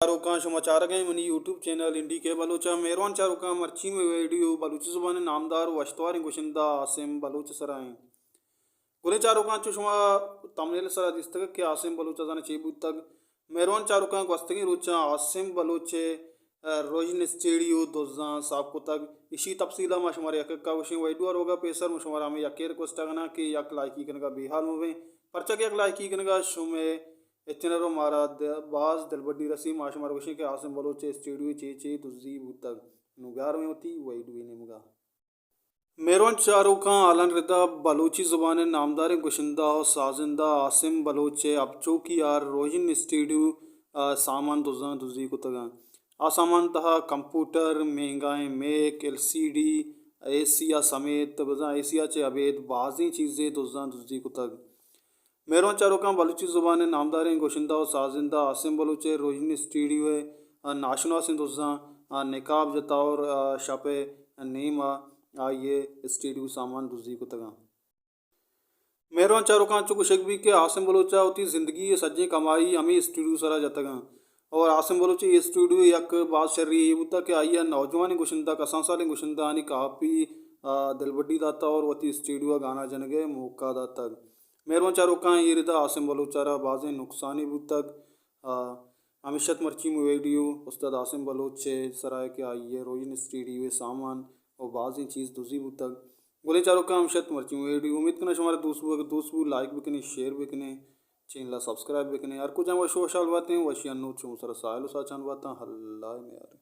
चारों समाचार गए मनी यूट्यूब चैनल इंडी के बलूचा मेहरबान चारों मर्ची में वीडियो बलूची जुबान नामदार वश्तवार गुशिंदा आसिम बलूच सराय गुले चारों चुशमा तमिल सरा दिस्तक के आसिम बलूचा जाने चेबू तक मेहरबान चारों वस्तगी रुचा आसिम बलूचे रोजिन स्टेडियो दोजा साफ को तक इसी तफसीला मशमार यक का वशी वैडुआर होगा पेसर मशमार में यकेर को स्टगना कि यक लाइकी कनगा बेहाल में परचक यक लाइकी कनगा शुमे इतनरो मारा बाज दलबड्डी रसी माशमार वशी के आसिम बलोचे स्टेडियो चे दुजी बुतक नुगार में होती वही डुई नेमगा मेरवन चारों आलन रिदा बलूची ज़ुबान नामदार गुशिंदा और साजिंदा आसिम बलोचे अब चौकी यार रोहिन स्टेडियो सामान दुजा दुजी को तगा आ सामान तहा कंप्यूटर महंगाई मेक LCD एशिया समेत बजा एशिया चे अबेद बाजी चीज़ें दुजा दुजी को तग मेहरबान चारों बलूची ज़ुबान नामदार गोशिंदा और साजिंदा आसिम बलूचे रोहिनी स्टेडियो नाशना सिंधुजा निकाब जतावर शपे नीमा ये स्टेडियो सामान दुजी को तगा मेहरबान चारों चुक शेख भी के आसिम बलूचा होती ज़िंदगी सज्जे कमाई हमें स्टेडियो सरा जतगा और आसिम बलूची ये स्टेडियो यक बात शर्री ये बुता के आइया नौजवान गुशिंदा कसा साल गुशिंदा आनी काफ़ी दिलबड्डी दाता और वती स्टेडियो गाना जनगे मौका दाता मेहरबान चारों ये रिदा आसिम बलूचारा बाजें नुकसानी बुतक अमिशत मर्ची में वीडियो उस्ताद आसिम बलूचे सराय के आइए रोइन स्टेडियो सामान और बाजें चीज़ दूसरी बुतक बोले चारों अमिशत मर्ची में वीडियो उम्मीद करना हमारे दोस्तों लाइक भी करें शेयर भी करें चैनल सब्सक्राइब भी करें यार कुछ हम वशो वशाल बातें वशी अन्नू चूँ सर सायल सा चान बातें हल्ला में यार